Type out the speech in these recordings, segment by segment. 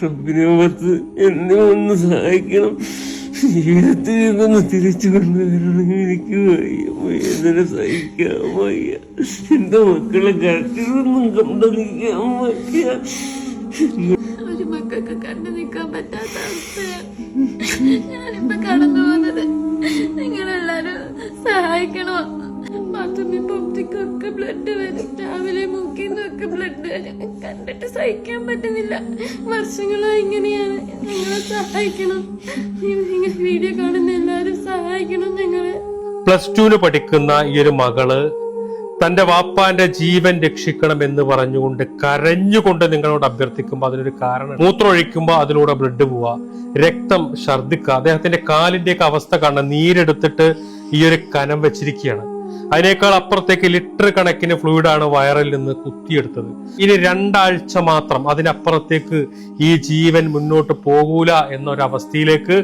റബ്ബിനകത്ത് എന്നെ ഒന്ന് സഹായിക്കണം. ജീവിതത്തിൽ നിന്നൊന്ന് തിരിച്ചു കൊണ്ടുവരണം. എനിക്ക് വയ്യ, വേദന സഹിക്കാൻ വയ്യ. എന്റെ മക്കളെ കരച്ചിലൊന്നും കണ്ടു നിൽക്കാൻ വയ്യ. ഒരു മക്കൾക്ക് കണ്ടു നിൽക്കാൻ പറ്റാത്ത അവസ്ഥയാണ് ഞാനിപ്പോ കടന്നു പോകുന്നത്. നിങ്ങളെല്ലാരും സഹായിക്കണോ? ബാത്റൂമിൽ പൊത്തിക്കൊക്കെ ബ്ലഡ് വരും, രാവിലെ മൂക്കിന്നൊക്കെ ബ്ലഡ് വരും. കണ്ടിട്ട് സഹിക്കാൻ പറ്റുന്നില്ല. വർഷങ്ങളായി ഇങ്ങനെയാണ്. നിങ്ങളെ സഹായിക്കണം. വീഡിയോ കാണുന്ന എല്ലാരും സഹായിക്കണം ഞങ്ങളെ. +2 പഠിക്കുന്ന ഈ ഒരു മകള് തന്റെ വാപ്പാന്റെ ജീവൻ രക്ഷിക്കണം എന്ന് പറഞ്ഞുകൊണ്ട് കരഞ്ഞുകൊണ്ട് നിങ്ങളോട് അഭ്യർത്ഥിക്കുമ്പോൾ അതിനൊരു കാരണം. മൂത്രം ഒഴിക്കുമ്പോൾ അതിലൂടെ ബ്ലഡ് പോവുക, രക്തം ഛർദ്ദിക്കുക, അദ്ദേഹത്തിന്റെ കാലിന്റെയൊക്കെ അവസ്ഥ കാണാൻ നീരെടുത്തിട്ട് ഈ ഒരു കനം വെച്ചിരിക്കുകയാണ്. അതിനേക്കാൾ അപ്പുറത്തേക്ക് ലിറ്റർ കണക്കിന് ഫ്ലൂയിഡാണ് വയറിൽ നിന്ന് കുത്തിയെടുത്തത്. ഇനി 2 ആഴ്ച മാത്രം, അതിനപ്പുറത്തേക്ക് ഈ ജീവൻ മുന്നോട്ട് പോകൂല എന്നൊരവസ്ഥയിലേക്ക്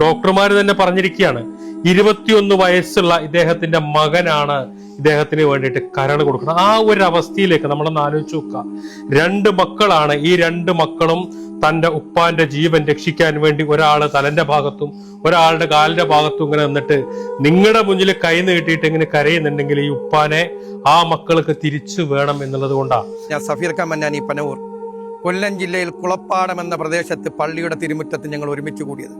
ഡോക്ടർമാർ തന്നെ പറഞ്ഞിരിക്കുകയാണ്. 21 വയസ്സുള്ള ഇദ്ദേഹത്തിന്റെ മകനാണ് ഇദ്ദേഹത്തിന് വേണ്ടിയിട്ട് കരൾ കൊടുക്കുന്നത്. ആ ഒരു അവസ്ഥയിലേക്ക് നമ്മളൊന്ന് ആലോചിച്ച് നോക്കുക. 2 മക്കളാണ്. ഈ 2 മക്കളും തന്റെ ഉപ്പാന്റെ ജീവൻ രക്ഷിക്കാൻ വേണ്ടി ഒരാള് തലന്റെ ഭാഗത്തും ഒരാളുടെ കാലിന്റെ ഭാഗത്തും ഇങ്ങനെ നിന്നിട്ട് നിങ്ങളുടെ മുന്നിൽ കൈ നീട്ടിയിട്ട് ഇങ്ങനെ കരയുന്നുണ്ടെങ്കിൽ ഈ ഉപ്പാനെ ആ മക്കൾക്ക് തിരിച്ചു വേണം എന്നുള്ളത് കൊണ്ടാണ്. ഞാൻ സഫീർ കമന്നാനി, പനവൂർ, കൊല്ലം ജില്ലയിൽ കുളപ്പാടം എന്ന പ്രദേശത്ത് പള്ളിയുടെ തിരുമുറ്റത്ത് ഞങ്ങൾ ഒരുമിച്ച് കൂടിയത്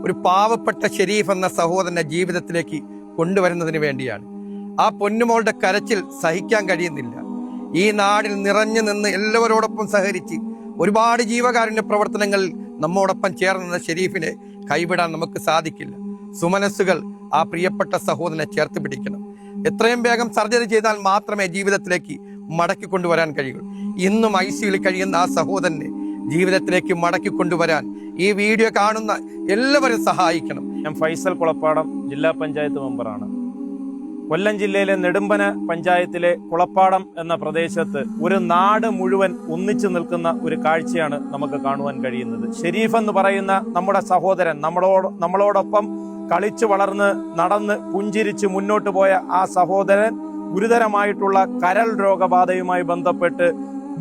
ഒരു പാവപ്പെട്ട ഷെരീഫ് എന്ന സഹോദരനെ ജീവിതത്തിലേക്ക് കൊണ്ടുവരുന്നതിന് വേണ്ടിയാണ്. ആ പൊന്നുമോളുടെ കരച്ചിൽ സഹിക്കാൻ കഴിയുന്നില്ല. ഈ നാടിൽ നിറഞ്ഞു നിന്ന് എല്ലാവരോടൊപ്പം സഹകരിച്ച് ഒരുപാട് ജീവകാരുണ്യ പ്രവർത്തനങ്ങൾ നമ്മോടൊപ്പം ചേർന്ന ഷെരീഫിനെ കൈവിടാൻ നമുക്ക് സാധിക്കില്ല. സുമനസ്സുകൾ ആ പ്രിയപ്പെട്ട സഹോദരനെ ചേർത്ത് പിടിക്കണം. എത്രയും വേഗം സർജറി ചെയ്താൽ മാത്രമേ ജീവിതത്തിലേക്ക് മടക്കി കൊണ്ടുവരാൻ കഴിയൂ. ഇന്നും ICUയിൽ കഴിയുന്ന ആ സഹോദരനെ ജീവിതത്തിലേക്ക് മടക്കി കൊണ്ടുവരാൻ ഈ വീഡിയോ കാണുന്ന എല്ലാവരും സഹായിക്കണം. ഞാൻ ഫൈസൽ കുളപ്പാടം, ജില്ലാ പഞ്ചായത്ത് മെമ്പറാണ്. കൊല്ലം ജില്ലയിലെ നെടുമ്പന പഞ്ചായത്തിലെ കുളപ്പാടം എന്ന പ്രദേശത്ത് ഒരു നാട് മുഴുവൻ ഒന്നിച്ചു നിൽക്കുന്ന ഒരു കാഴ്ചയാണ് നമുക്ക് കാണുവാൻ കഴിയുന്നത്. ഷെരീഫ് എന്ന് പറയുന്ന നമ്മുടെ സഹോദരൻ, നമ്മളോടൊപ്പം കളിച്ചു വളർന്ന് നടന്ന് പുഞ്ചിരിച്ച് മുന്നോട്ട് പോയ ആ സഹോദരൻ ഗുരുതരമായിട്ടുള്ള കരൾ രോഗബാധയുമായി ബന്ധപ്പെട്ട്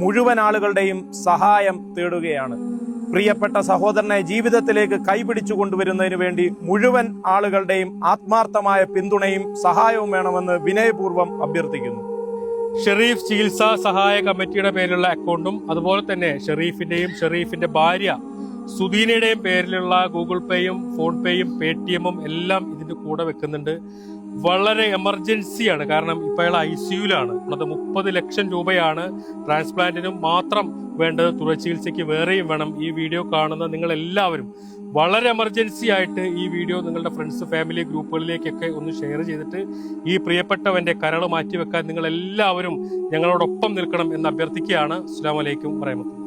മുഴുവൻ ആളുകളുടെയും സഹായം തേടുകയാണ്. പ്രിയപ്പെട്ട സഹോദരനെ ജീവിതത്തിലേക്ക് കൈപിടിച്ചു കൊണ്ടുവരുന്നതിന് വേണ്ടി മുഴുവൻ ആളുകളുടെയും ആത്മാർത്ഥമായ പിന്തുണയും സഹായവും വേണമെന്ന് വിനയപൂർവ്വം അഭ്യർത്ഥിക്കുന്നു. ഷെരീഫ് ചികിത്സാ സഹായ കമ്മിറ്റിയുടെ പേരിലുള്ള അക്കൗണ്ടും അതുപോലെ തന്നെ ഷെരീഫിന്റെയും ഷെരീഫിന്റെ ഭാര്യ സുദീനയുടെയും പേരിലുള്ള ഗൂഗിൾ പേയും ഫോൺ പേയും പേടിഎമ്മും എല്ലാം ഇതിന്റെ കൂടെ വെക്കുന്നുണ്ട്. വളരെ എമർജൻസിയാണ്. കാരണം ഇപ്പോൾ അയാൾ ICUയിലാണ്. അത് 30 ലക്ഷം രൂപയാണ് ട്രാൻസ്പ്ലാന്റിനും മാത്രം വേണ്ടത്. തുടർ ചികിത്സയ്ക്ക് വേറെയും വേണം. ഈ വീഡിയോ കാണുന്ന നിങ്ങൾ എല്ലാവരും വളരെ എമർജൻസി ആയിട്ട് ഈ വീഡിയോ നിങ്ങളുടെ ഫ്രണ്ട്സ്, ഫാമിലി ഗ്രൂപ്പുകളിലേക്കൊക്കെ ഒന്ന് ഷെയർ ചെയ്തിട്ട് ഈ പ്രിയപ്പെട്ടവന്റെ കരൾ മാറ്റിവെക്കാൻ നിങ്ങൾ എല്ലാവരും ഞങ്ങളോടൊപ്പം നിൽക്കണം എന്ന് അഭ്യർത്ഥിക്കുകയാണ്. അസ്സലാമു അലൈക്കും വറഹ്മത്തുള്ളാഹി.